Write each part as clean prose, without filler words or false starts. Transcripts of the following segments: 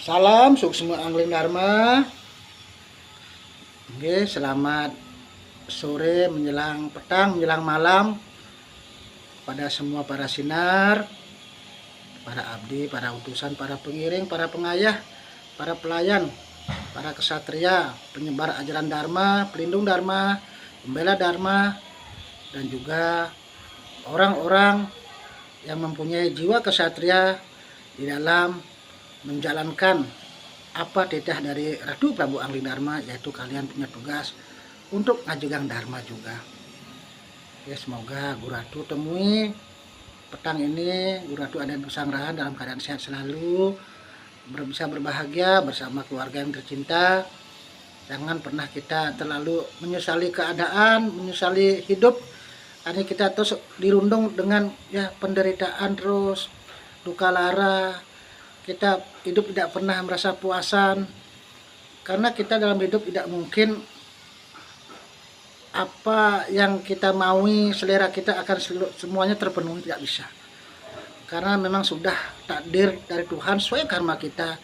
Salam Suksma Angling Dharma. Oke, selamat sore menjelang petang, menjelang malam pada semua para sinar, para abdi, para utusan, para pengiring, para pengayah, para pelayan, para kesatria, penyebar ajaran Dharma, pelindung Dharma, pembela Dharma, dan juga orang-orang yang mempunyai jiwa kesatria di dalam menjalankan apa titah dari Ratu Prabu Angling Dharma, yaitu kalian punya tugas untuk ngajegang Dharma juga. Ya, semoga Guru Ratu temui petang ini Guru Ratu ada di Sanggrahan dalam keadaan sehat selalu, bisa berbahagia bersama keluarga yang tercinta. Jangan pernah kita terlalu menyesali keadaan, menyesali hidup. Ini kita terus dirundung dengan penderitaan terus, duka lara. Kita hidup tidak pernah merasa puasan, karena kita dalam hidup tidak mungkin apa yang kita maui, selera kita akan semuanya terpenuhi, tidak bisa. Karena memang sudah takdir dari Tuhan sesuai karma kita.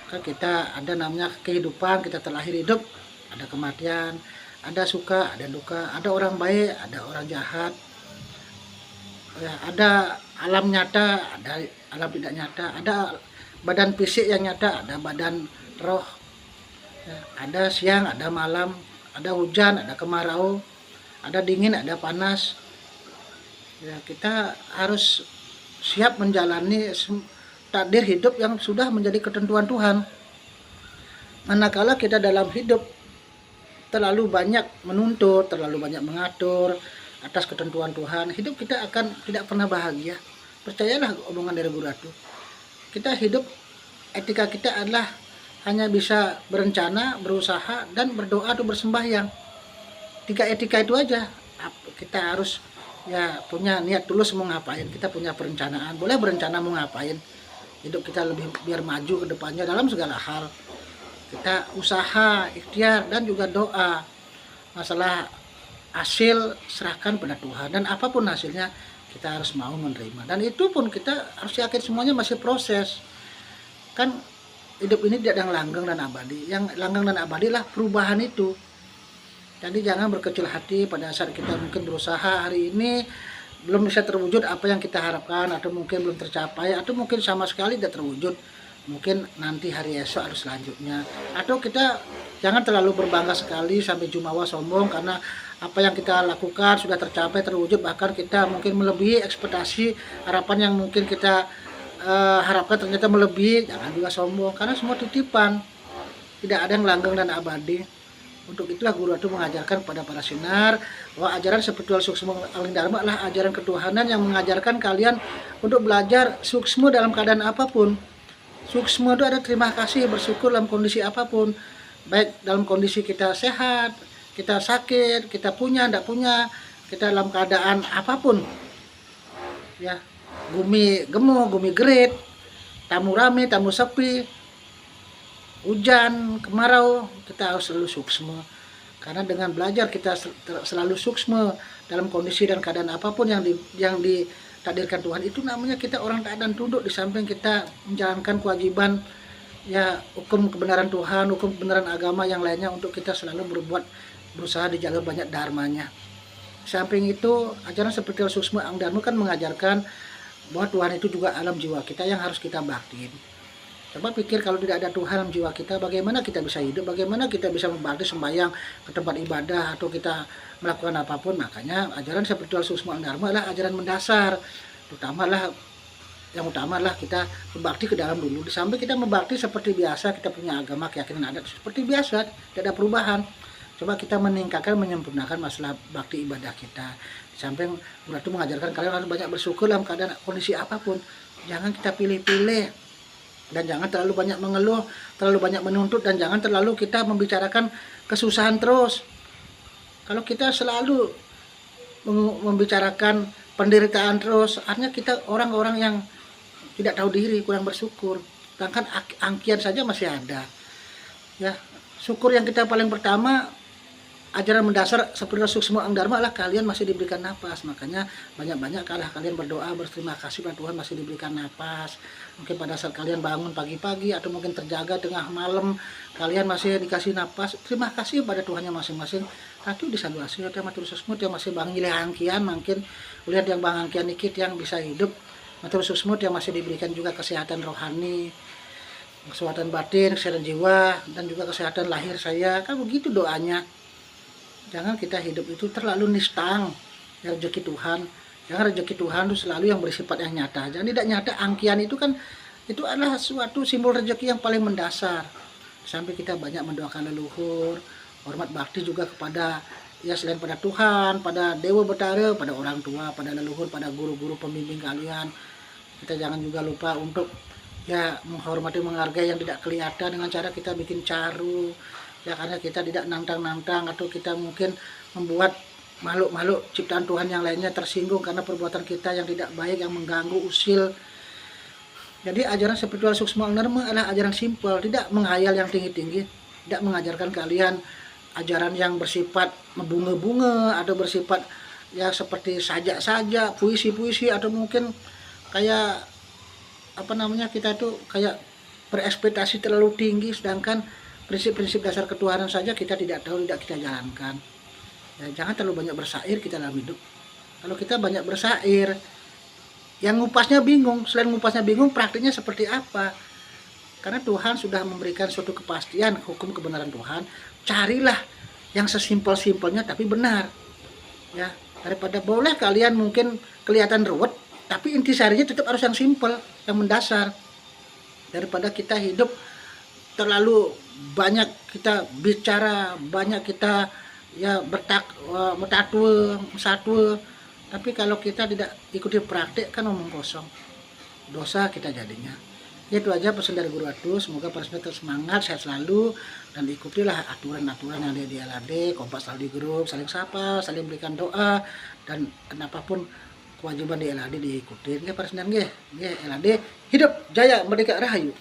Kan kita ada namanya kehidupan, kita terlahir hidup, ada kematian, ada suka, ada duka, ada orang baik, ada orang jahat. Ya, ada alam nyata, ada alam tidak nyata, ada badan fisik yang nyata, ada badan roh, ya, ada siang, ada malam, ada hujan, ada kemarau, ada dingin, ada panas. Ya, kita harus siap menjalani takdir hidup yang sudah menjadi ketentuan Tuhan. Manakala kita dalam hidup terlalu banyak menuntut, terlalu banyak mengatur atas ketentuan Tuhan, hidup kita akan tidak pernah bahagia. Percayalah omongan dari Guru Ratu. Kita hidup, etika kita adalah hanya bisa berencana, berusaha, dan berdoa atau bersembahyang. 3 etika itu aja. Kita harus punya niat tulus mau ngapain. Kita punya perencanaan. Boleh berencana mau ngapain. Hidup kita lebih biar maju ke depannya dalam segala hal. Kita usaha, ikhtiar, dan juga doa. Masalah hasil serahkan pada Tuhan, dan apapun hasilnya kita harus mau menerima, dan itu pun kita harus yakin semuanya masih proses. Kan hidup ini tidak ada yang langgeng dan abadi. Yang langgeng dan abadi lah perubahan itu. Jadi jangan berkecil hati pada saat kita mungkin berusaha hari ini belum bisa terwujud apa yang kita harapkan, atau mungkin belum tercapai, atau mungkin sama sekali tidak terwujud. Mungkin nanti hari esok harus selanjutnya. Atau kita jangan terlalu berbangga sekali sampai jumawa sombong karena apa yang kita lakukan sudah tercapai, terwujud, bahkan kita mungkin melebihi ekspektasi harapan yang mungkin kita harapkan ternyata melebihi. Jangan juga sombong, karena semua titipan, tidak ada yang langgeng dan abadi. Untuk itulah Guru Ratu mengajarkan kepada para sinar bahwa ajaran spiritual Suksma Angling Dharma adalah ajaran ketuhanan yang mengajarkan kalian untuk belajar suksma dalam keadaan apapun. Suksma itu ada terima kasih, bersyukur dalam kondisi apapun, baik dalam kondisi kita sehat, kita sakit, kita punya, tidak punya, kita dalam keadaan apapun. Ya, gumi gemuk, gumi gerit, tamu rame, tamu sepi, hujan, kemarau, kita harus selalu suksma. Karena dengan belajar kita selalu suksma dalam kondisi dan keadaan apapun yang ditakdirkan Tuhan, itu namanya kita orang taat dan tunduk, di samping kita menjalankan kewajiban hukum kebenaran Tuhan, hukum kebenaran agama yang lainnya, untuk kita selalu berusaha di jalur banyak dharmanya. Samping itu, ajaran seperti Suksma Angling Dharma kan mengajarkan bahwa Tuhan itu juga alam jiwa kita yang harus kita baktiin. Coba pikir, kalau tidak ada Tuhan dalam jiwa kita, bagaimana kita bisa hidup, bagaimana kita bisa membakti sembahyang ke tempat ibadah, atau kita melakukan apapun. Makanya ajaran seperti Suksma Angling Dharma adalah ajaran mendasar. Yang utama adalah kita berbakti ke dalam dulu. Di samping kita membakti seperti biasa, kita punya agama, keyakinan, adat seperti biasa, tidak ada perubahan. Coba kita meningkatkan, menyempurnakan masalah bakti ibadah kita. Di samping Guru Ratu mengajarkan kalian harus banyak bersyukur dalam keadaan kondisi apapun. Jangan kita pilih-pilih, dan jangan terlalu banyak mengeluh, terlalu banyak menuntut, dan jangan terlalu kita membicarakan kesusahan terus. Kalau kita selalu membicarakan penderitaan terus, artinya kita orang-orang yang tidak tahu diri, kurang bersyukur. Sedangkan angkian saja masih ada. Ya, syukur yang kita paling pertama ajaran mendasar seperti Suksma Ang Dharma adalah kalian masih diberikan napas. Makanya banyak-banyak kalian berdoa berterima kasih pada Tuhan masih diberikan napas. Mungkin pada saat kalian bangun pagi-pagi atau mungkin terjaga tengah malam kalian masih dikasih napas, terima kasih pada Tuhannya masing-masing. Satu disaluasi ya matur susmut yang masih bang angkian mungkin lihat yang bang angkian dikit yang bisa hidup. Matur susmut yang masih diberikan juga kesehatan rohani, kesehatan batin, kesehatan jiwa, dan juga kesehatan lahir saya. Kan begitu doanya. Jangan kita hidup itu terlalu nistang ya rezeki Tuhan. Jangan rezeki Tuhan itu selalu yang bersifat yang nyata. Jangan tidak nyata. Angkian itu kan itu adalah suatu simbol rezeki yang paling mendasar. Sampai kita banyak mendoakan leluhur, hormat bakti juga kepada ya selain pada Tuhan, pada Dewa Betara, pada orang tua, pada leluhur, pada guru-guru pembimbing kalian. Kita jangan juga lupa untuk ya menghormati menghargai yang tidak kelihatan dengan cara kita bikin caru. Ya karena kita tidak nantang-nantang atau kita mungkin membuat makhluk-makhluk ciptaan Tuhan yang lainnya tersinggung karena perbuatan kita yang tidak baik yang mengganggu usil. Jadi ajaran spiritual Suksma Ang Dharma adalah ajaran simpel, tidak menghayal yang tinggi-tinggi, tidak mengajarkan kalian ajaran yang bersifat membunga-bunga atau bersifat ya seperti sajak-sajak, puisi-puisi atau mungkin kayak apa namanya kita tuh kayak berekspektasi terlalu tinggi sedangkan prinsip-prinsip dasar ketuhanan saja kita tidak tahu, tidak kita jalankan. Ya, jangan terlalu banyak bersair kita dalam hidup. Kalau kita banyak bersair, yang ngupasnya bingung. Selain ngupasnya bingung, praktiknya seperti apa? Karena Tuhan sudah memberikan suatu kepastian hukum kebenaran Tuhan. Carilah yang sesimpel-simpelnya tapi benar. Ya, daripada boleh kalian mungkin kelihatan ruwet, tapi intisarinya tetap harus yang simpel, yang mendasar. Daripada kita hidup terlalu banyak kita bicara, banyak kita ya bertatwa, satwa, tapi kalau kita tidak ikuti praktik kan omong kosong, dosa kita jadinya. Itu aja pesan dari Guru Atu. Semoga para tetap semangat, sehat selalu, dan ikutilah aturan-aturan yang ada di LAD. Kompak selalu di grup, saling sapa, saling berikan doa, dan apapun kewajiban di LAD diikuti. Ya para senang LAD hidup jaya merdeka rahayu.